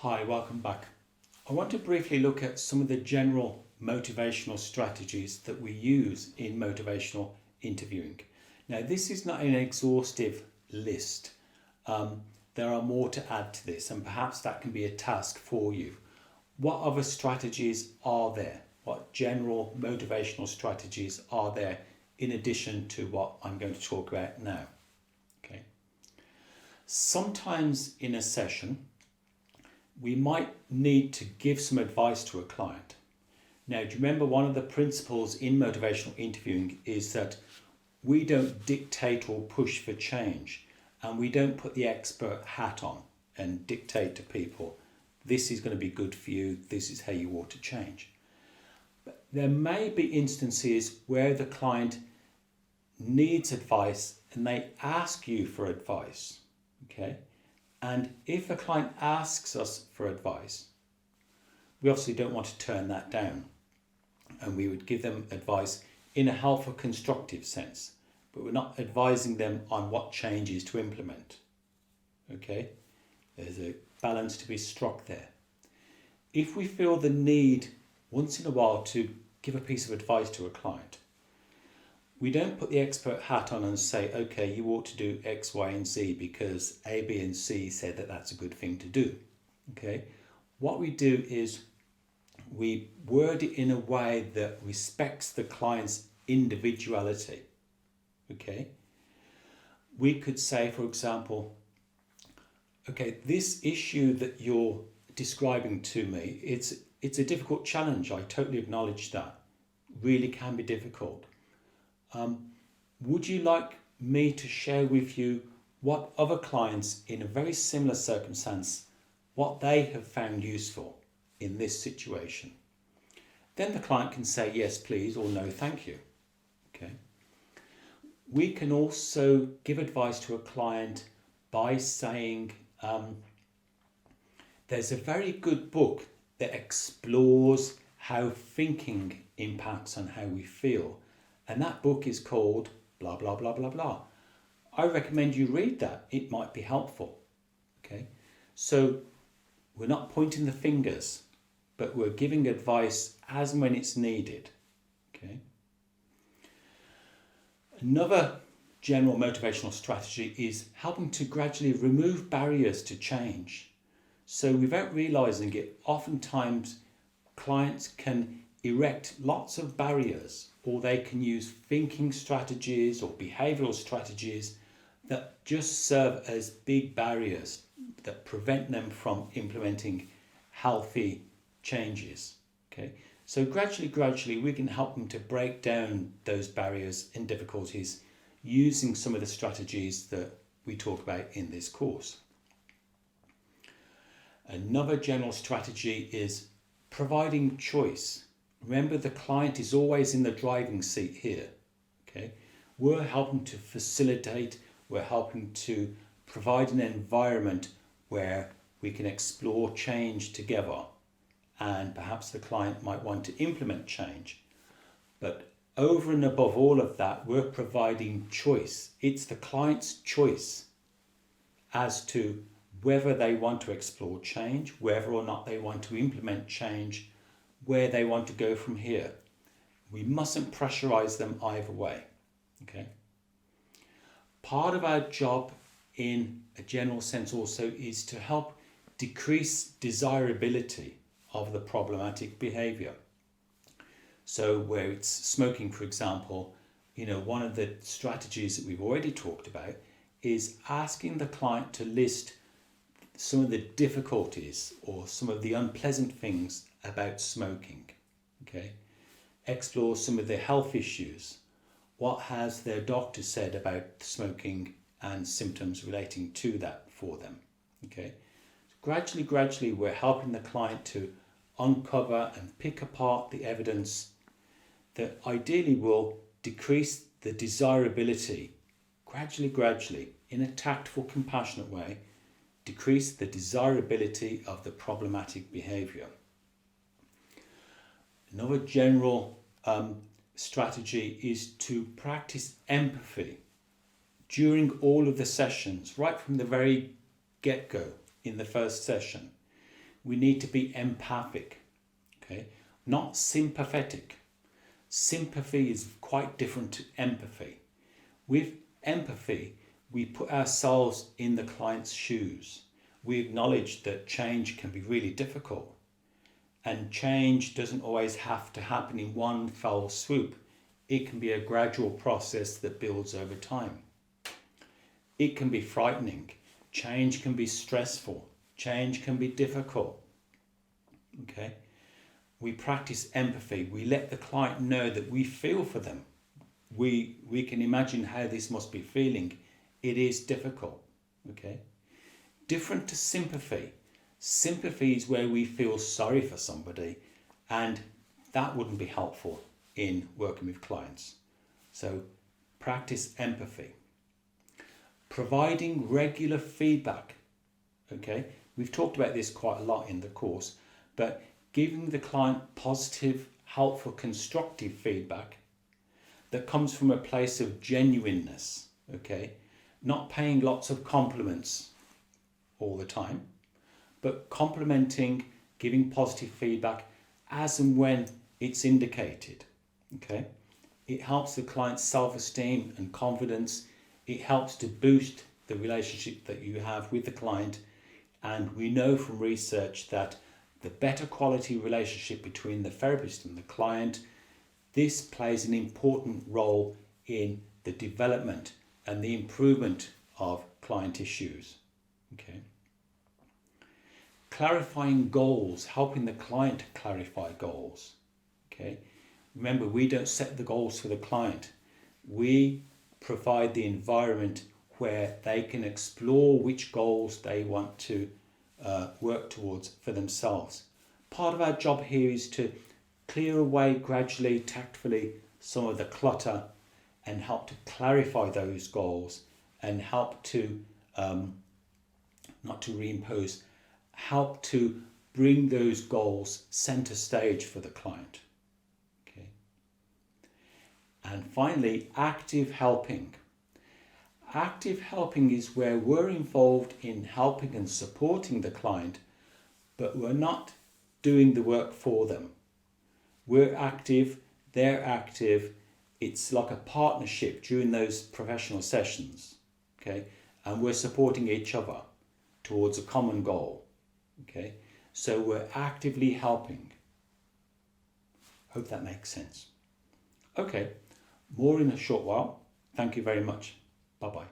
Hi, welcome back. I want to briefly look at some of the general motivational strategies that we use in motivational interviewing. Now, this is not an exhaustive list. There are more to add to this, and perhaps that can be a task for you. What other strategies are there? What general motivational strategies are there in addition to what I'm going to talk about now? Okay. Sometimes in a session, we might need to give some advice to a client. Now, do you remember one of the principles in motivational interviewing is that we don't dictate or push for change, and we don't put the expert hat on and dictate to people, this is going to be good for you, this is how you ought to change. But there may be instances where the client needs advice and they ask you for advice, okay? And if a client asks us for advice, we obviously don't want to turn that down. And we would give them advice in a helpful, constructive sense. But we're not advising them on what changes to implement. Okay? There's a balance to be struck there. If we feel the need once in a while to give a piece of advice to a client, we don't put the expert hat on and say, okay, you ought to do X, Y, and Z because A, B, and C said that that's a good thing to do. Okay? What we do is we word it in a way that respects the client's individuality. Okay? We could say, for example, okay, this issue that you're describing to me, it's a difficult challenge. I totally acknowledge that. Really can be difficult. Would you like me to share with you what other clients in a very similar circumstance, what they have found useful in this situation? Then the client can say yes, please, or no, thank you. Okay. We can also give advice to a client by saying, there's a very good book that explores how thinking impacts on how we feel. And that book is called blah, blah, blah, blah, blah. I recommend you read that. It might be helpful. Okay. So we're not pointing the fingers, but we're giving advice as and when it's needed. Okay. Another general motivational strategy is helping to gradually remove barriers to change. So without realizing it, oftentimes clients can erect lots of barriers, or they can use thinking strategies or behavioral strategies that just serve as big barriers that prevent them from implementing healthy changes. Okay, so gradually we can help them to break down those barriers and difficulties using some of the strategies that we talk about in this course. Another general strategy is providing choice. Remember, the client is always in the driving seat here. Okay, we're helping to facilitate, we're helping to provide an environment where we can explore change together, and perhaps the client might want to implement change. But over and above all of that, we're providing choice. It's the client's choice as to whether they want to explore change, whether or not they want to implement change, where they want to go from here. We mustn't pressurize them either way. Okay. Part of our job in a general sense also is to help decrease desirability of the problematic behavior. So where it's smoking, for example, one of the strategies that we've already talked about is asking the client to list some of the difficulties or some of the unpleasant things about smoking. Okay, explore some of the health issues. What has their doctor said about smoking and symptoms relating to that for them? Okay, so gradually we're helping the client to uncover and pick apart the evidence that ideally will decrease the desirability, gradually in a tactful, compassionate way, decrease the desirability of the problematic behavior. Another general strategy is to practice empathy during all of the sessions, right from the very get-go in the first session. we need to be empathic, okay? Not sympathetic. Sympathy is quite different to empathy. With empathy, we put ourselves in the client's shoes. We acknowledge that change can be really difficult, and change doesn't always have to happen in one fell swoop. It can be a gradual process that builds over time. It can be frightening. Change can be stressful. Change can be difficult. Okay? We practice empathy. We let the client know that we feel for them. We can imagine how this must be feeling. It is difficult. Okay? Different to sympathy. Sympathy is where we feel sorry for somebody, and that wouldn't be helpful in working with clients. So practice empathy. Providing regular feedback. Okay, we've talked about this quite a lot in the course, but giving the client positive, helpful, constructive feedback that comes from a place of genuineness. Okay, not paying lots of compliments all the time, but complimenting, giving positive feedback as and when it's indicated. Okay, it helps the client's self-esteem and confidence. It helps to boost the relationship that you have with the client, and we know from research that the better quality relationship between the therapist and the client, this plays an important role in the development and the improvement of client issues. Okay. Clarifying goals, helping the client to clarify goals. Okay. Remember, we don't set the goals for the client. We provide the environment where they can explore which goals they want to work towards for themselves. Part of our job here is to clear away gradually, tactfully, some of the clutter and help to clarify those goals and help to, not to reimpose, help to bring those goals center stage for the client. Okay. And finally, active helping. Active helping is where we're involved in helping and supporting the client, but we're not doing the work for them. We're active, they're active. It's like a partnership during those professional sessions, okay? And we're supporting each other towards a common goal, okay? So we're actively helping. Hope that makes sense. Okay, more in a short while. Thank you very much. Bye-bye.